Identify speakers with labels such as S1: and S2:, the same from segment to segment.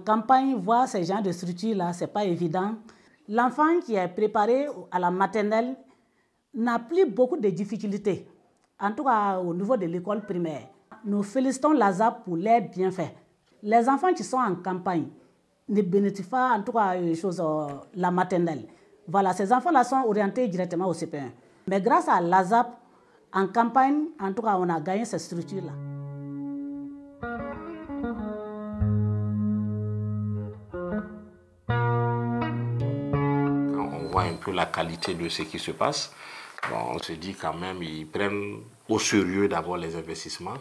S1: campagne, voir ces genres de structures-là, ce n'est pas évident. L'enfant qui est préparé à la maternelle n'a plus beaucoup de difficultés, en tout cas au niveau de l'école primaire. Nous félicitons l'ASAP pour les bienfaits. Les enfants qui sont en campagne ne bénéficient pas, en tout cas, la maternelle. Voilà, ces enfants-là sont orientés directement au CP1. Mais grâce à l'ASAP, en campagne, en tout cas, on a gagné cette structure-là.
S2: Quand on voit un peu la qualité de ce qui se passe, bon, on se dit quand même ils prennent au sérieux d'abord les investissements.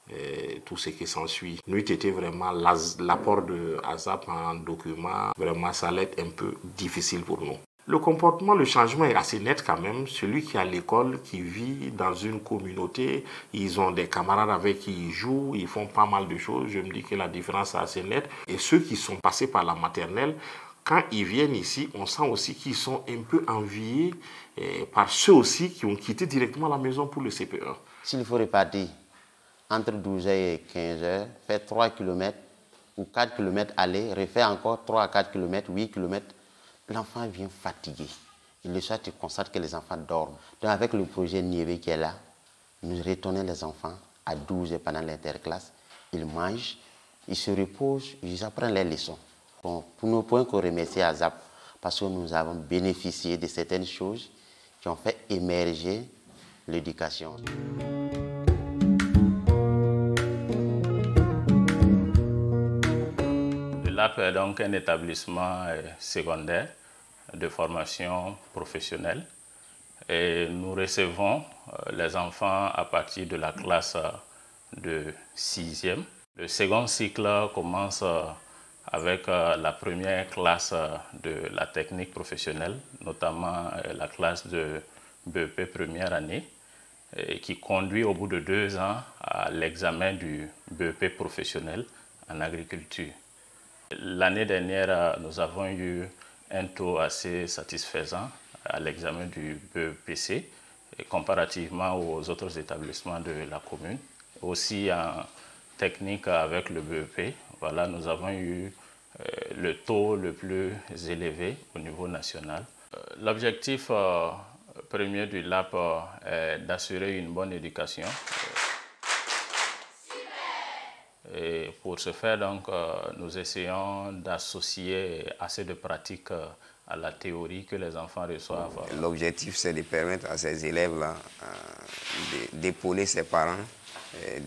S2: Et tout ce qui s'ensuit. Nous, c'était vraiment l'apport de ASAP en document. Vraiment, ça allait être un peu difficile pour nous. Le comportement, le changement est assez net quand même. Celui qui est à l'école, qui vit dans une communauté, ils ont des camarades avec qui ils jouent, ils font pas mal de choses. Je me dis que la différence est assez nette. Et ceux qui sont passés par la maternelle, quand ils viennent ici, on sent aussi qu'ils sont un peu enviés par ceux aussi qui ont quitté directement la maison pour le CP1.
S3: S'il faut répartir entre 12h et 15h, faire 3 km ou 4 km aller, refaire encore 3 à 4 km, 8 km, l'enfant vient fatigué. Et le soir, tu constates que les enfants dorment. Donc avec le projet Niévé qui est là, nous retournons les enfants à 12h pendant l'interclasse. Ils mangent, ils se reposent, ils apprennent les leçons. Bon, pour nous, pouvons remercier ASAP parce que nous avons bénéficié de certaines choses qui ont fait émerger l'éducation.
S4: L'AP est donc un établissement secondaire de formation professionnelle et nous recevons les enfants à partir de la classe de 6e. Le second cycle commence avec la première classe de la technique professionnelle, notamment la classe de BEP première année, qui conduit au bout de 2 ans à l'examen du BEP professionnel en agriculture. L'année dernière, nous avons eu un taux assez satisfaisant à l'examen du BEPC comparativement aux autres établissements de la commune. Aussi en technique avec le BEP, voilà, nous avons eu le taux le plus élevé au niveau national. L'objectif premier du LAP est d'assurer une bonne éducation. Et pour ce faire, donc, nous essayons d'associer assez de pratiques à la théorie que les enfants reçoivent.
S5: L'objectif, c'est de permettre à ces élèves-là d'épauler ses parents,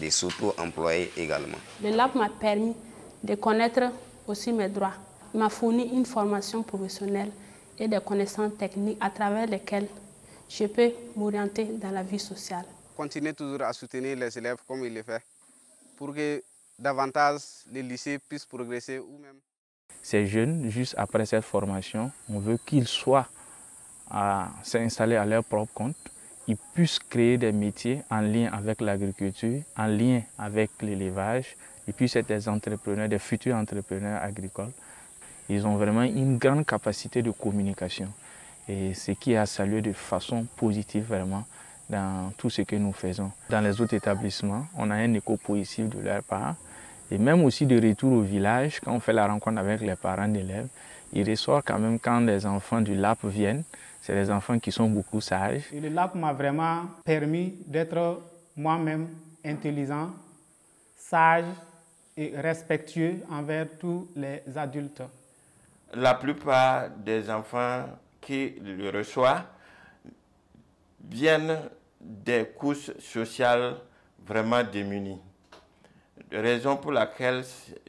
S5: de s'auto-employer également.
S6: Le LAP m'a permis de connaître aussi mes droits. Il m'a fourni une formation professionnelle et des connaissances techniques à travers lesquelles je peux m'orienter dans la vie sociale.
S7: Continuer toujours à soutenir les élèves comme il le fait pour que davantage les lycées puissent progresser ou même.
S8: Ces jeunes, juste après cette formation, on veut qu'ils soient à s'installer à leur propre compte, ils puissent créer des métiers en lien avec l'agriculture, en lien avec l'élevage, ils puissent être des entrepreneurs, des futurs entrepreneurs agricoles. Ils ont vraiment une grande capacité de communication et ce qui a salué de façon positive vraiment dans tout ce que nous faisons. Dans les autres établissements, on a un écho positif de leur part. Et même aussi de retour au village, quand on fait la rencontre avec les parents d'élèves, il ressort quand même quand les enfants du LAP viennent, c'est des enfants qui sont beaucoup sages.
S9: Et le LAP m'a vraiment permis d'être moi-même intelligent, sage et respectueux envers tous les adultes.
S10: La plupart des enfants qui le reçoivent viennent des couches sociales vraiment démunies. Raison pour laquelle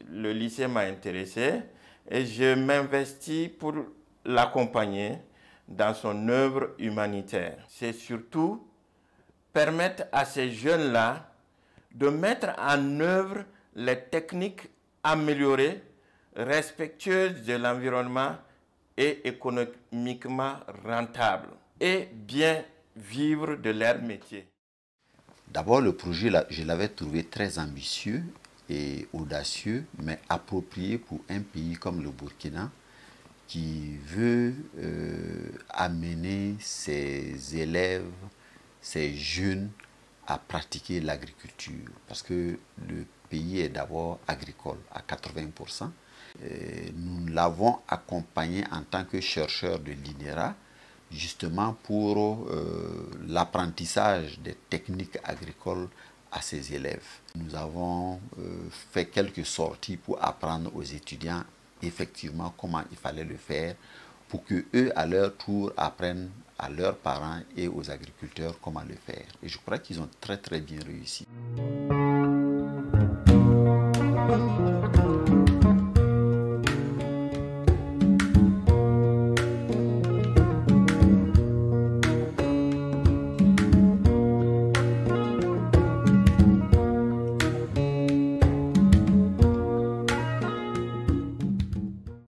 S10: le lycée m'a intéressé et je m'investis pour l'accompagner dans son œuvre humanitaire. C'est surtout permettre à ces jeunes-là de mettre en œuvre les techniques améliorées, respectueuses de l'environnement et économiquement rentables et bien vivre de leur métier.
S11: D'abord, le projet, je l'avais trouvé très ambitieux et audacieux, mais approprié pour un pays comme le Burkina qui veut amener ses élèves, ses jeunes à pratiquer l'agriculture. Parce que le pays est d'abord agricole à 80%. nous l'avons accompagné en tant que chercheur de l'INERA, justement pour l'apprentissage des techniques agricoles à ses élèves. Nous avons fait quelques sorties pour apprendre aux étudiants effectivement comment il fallait le faire pour que eux à leur tour apprennent à leurs parents et aux agriculteurs comment le faire. Et je crois qu'ils ont très bien réussi.